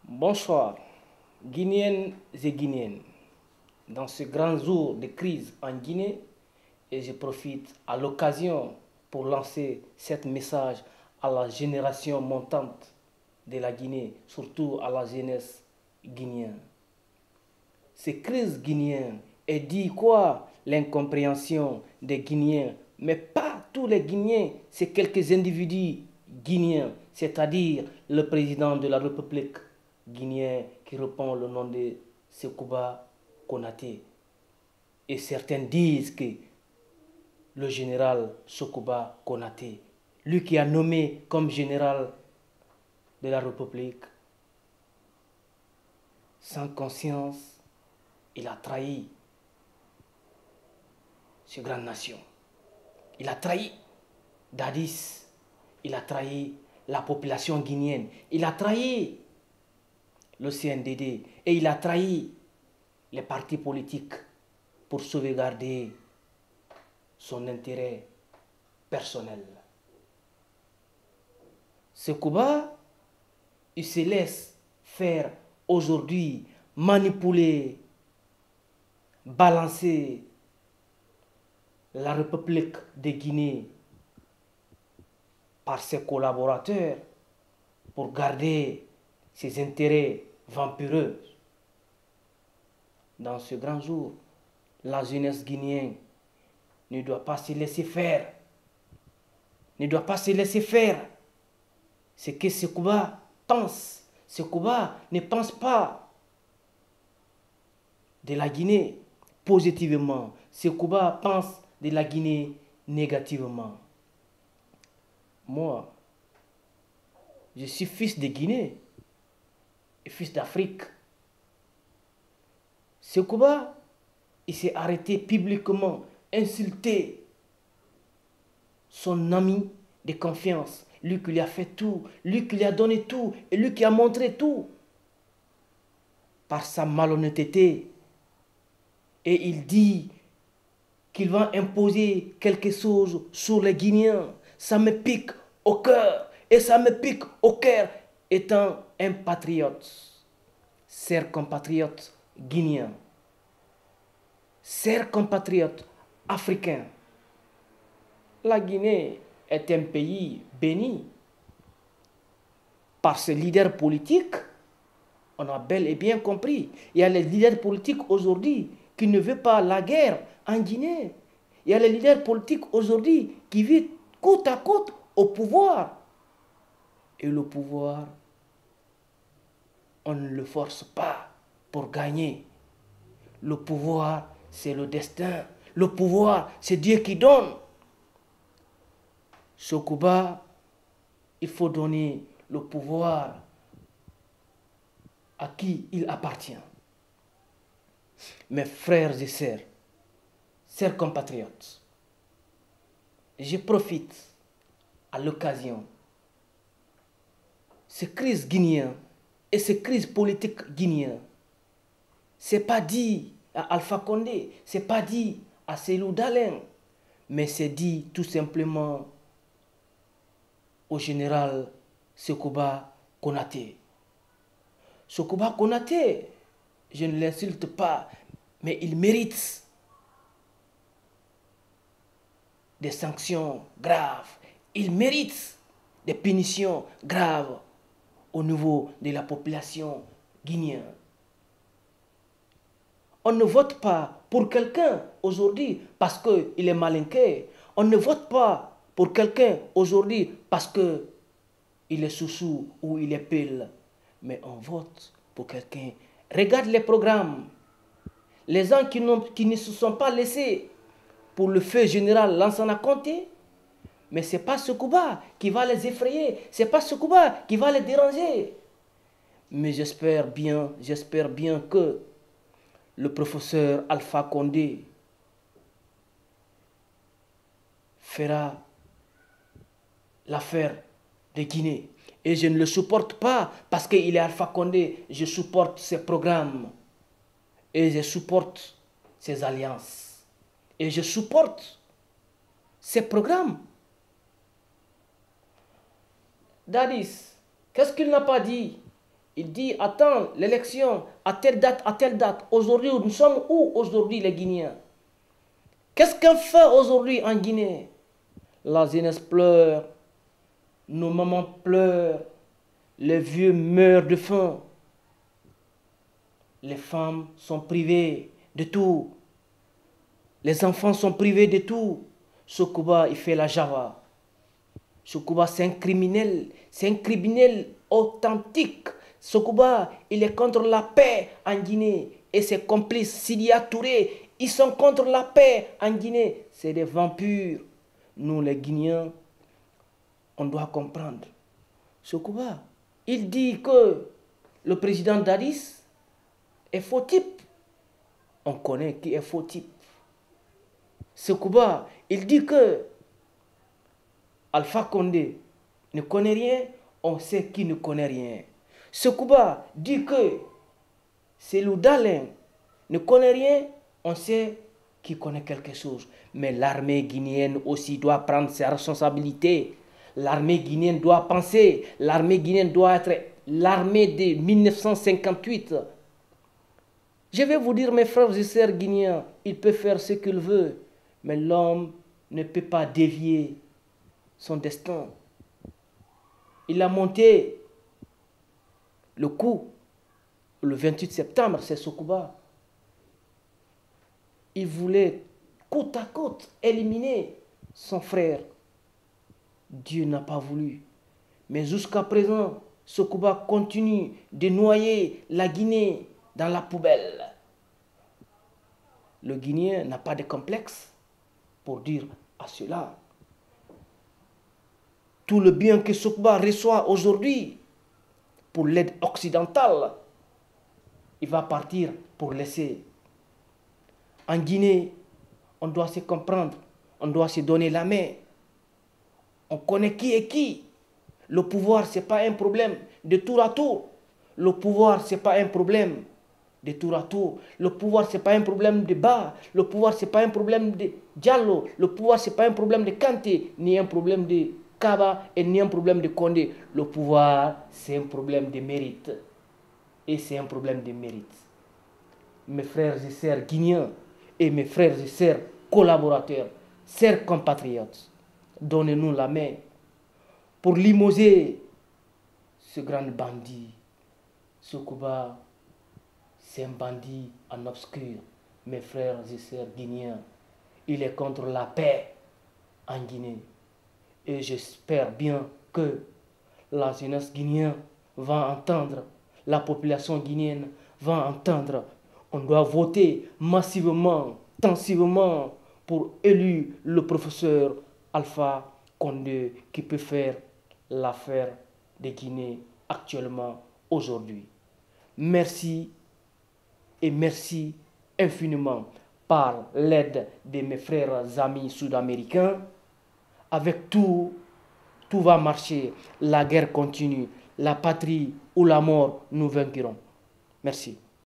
Bonsoir, Guinéennes et Guinéennes. Dans ce grand jour de crise en Guinée, et je profite à l'occasion pour lancer cet message à la génération montante de la Guinée, surtout à la jeunesse guinéenne. Cette crise guinéenne est dit quoi? L'incompréhension des Guinéens, mais pas tous les Guinéens, c'est quelques individus guinéens, c'est-à-dire le président de la République guinéenne qui répond le nom de Sekouba Konaté. Et certains disent que le général Sekouba Konaté, lui qui a nommé comme général de la République, sans conscience, il a trahi cette grande nation. Il a trahi Dadis, il a trahi la population guinéenne, il a trahi le CNDD et il a trahi les partis politiques pour sauvegarder son intérêt personnel. Ce Cuba, il se laisse faire aujourd'hui, manipuler, balancer la République de Guinée par ses collaborateurs pour garder ses intérêts vampireux. Dans ce grand jour, la jeunesse guinéenne ne doit pas se laisser faire. Ne doit pas se laisser faire. Ce que ce Cuba pense. Ce Cuba ne pense pas de la Guinée positivement. Ce Cuba pense de la Guinée négativement. Moi, je suis fils de Guinée et fils d'Afrique. Ce Cuba, il s'est arrêté publiquement, insulté son ami de confiance, lui qui lui a fait tout, lui qui lui a donné tout et lui qui a montré tout par sa malhonnêteté. Et il dit qu'il va imposer quelque chose sur les Guinéens. Ça me pique au cœur et ça me pique au cœur étant un patriote. Chers compatriotes guinéens, chers compatriotes africains, la Guinée est un pays béni. Par ses leaders politiques, on a bel et bien compris. Il y a les leaders politiques aujourd'hui qui ne veulent pas la guerre en Guinée. Il y a les leaders politiques aujourd'hui qui vivent côte à côte au pouvoir. Et le pouvoir, on ne le force pas pour gagner. Le pouvoir, c'est le destin. Le pouvoir, c'est Dieu qui donne. Ce Cuba, il faut donner le pouvoir à qui il appartient. Mes frères et sœurs, chers compatriotes, je profite à l'occasion. Ces crises guinéennes et ces crises politiques guinéennes, ce n'est pas dit à Alpha Condé, ce n'est pas dit à Cellou Dalein, mais c'est dit tout simplement au général Sekouba Konaté. Sekouba Konaté, je ne l'insulte pas, mais il mérite des sanctions graves. Il mérite des punitions graves au niveau de la population guinéenne. On ne vote pas pour quelqu'un aujourd'hui parce qu'il est malinqué. On ne vote pas pour quelqu'un aujourd'hui parce qu'il est sous ou il est pile. Mais on vote pour quelqu'un. Regarde les programmes. Les gens qui ne se sont pas laissés pour le feu général Lansana Conté, mais ce n'est pas ce Cuba qui va les effrayer. Ce n'est pas ce Cuba qui va les déranger. Mais j'espère bien que le professeur Alpha Condé fera l'affaire de Guinée. Et je ne le supporte pas parce qu'il est Alpha Condé. Je supporte ses programmes. Et je supporte ses alliances. Et je supporte ses programmes. Dadis, qu'est-ce qu'il n'a pas dit? Il dit, attends, l'élection, à telle date, à telle date. Aujourd'hui, nous sommes où aujourd'hui les Guinéens? Qu'est-ce qu'on fait aujourd'hui en Guinée? La jeunesse pleure, nos mamans pleurent, les vieux meurent de faim. Les femmes sont privées de tout. Les enfants sont privés de tout. Sokuba, il fait la Java. Sokuba, c'est un criminel authentique. Sokuba, il est contre la paix en Guinée. Et ses complices, Sidia Touré, ils sont contre la paix en Guinée. C'est des vampires. Nous, les Guinéens, on doit comprendre. Sokuba, il dit que le président Dadis est faux type. On connaît qui est faux type. Sokuba, il dit que Alpha Condé ne connaît rien, on sait qui ne connaît rien. Sokuba dit que Cellou Dalein ne connaît rien, on sait qui connaît quelque chose. Mais l'armée guinéenne aussi doit prendre ses responsabilités. L'armée guinéenne doit penser. L'armée guinéenne doit être l'armée de 1958. Je vais vous dire, mes frères et sœurs guinéens, il peut faire ce qu'il veut, mais l'homme ne peut pas dévier son destin. Il a monté le coup le 28 septembre, c'est Sokuba. Il voulait côte à côte éliminer son frère. Dieu n'a pas voulu. Mais jusqu'à présent, Sokuba continue de noyer la Guinée dans la poubelle. Le Guinéen n'a pas de complexe pour dire à cela. Tout le bien que Sokuba reçoit aujourd'hui pour l'aide occidentale, il va partir pour laisser. En Guinée, on doit se comprendre, on doit se donner la main. On connaît qui est qui. Le pouvoir, ce n'est pas un problème de tour à tour. Le pouvoir, ce n'est pas un problème de tour à tour. Le pouvoir, ce n'est pas un problème de Ba. Le pouvoir, ce n'est pas un problème de Diallo. Le pouvoir, ce n'est pas un problème de Kanté, ni un problème de Kaba, et ni un problème de Condé. Le pouvoir, c'est un problème de mérite. Et c'est un problème de mérite. Mes frères et sœurs guinéens et mes frères et sœurs collaborateurs, chers compatriotes, donnez-nous la main pour limoger ce grand bandit. Sokuba, c'est un bandit en obscur. Mes frères et sœurs guinéens, il est contre la paix en Guinée. Et j'espère bien que la jeunesse guinéenne va entendre, la population guinéenne va entendre. On doit voter massivement, intensivement pour élire le professeur Alpha Condé qui peut faire l'affaire de Guinée actuellement, aujourd'hui. Merci et merci infiniment par l'aide de mes frères amis sud-américains. Avec tout va marcher. La guerre continue. La patrie ou la mort, nous vaincrons. Merci.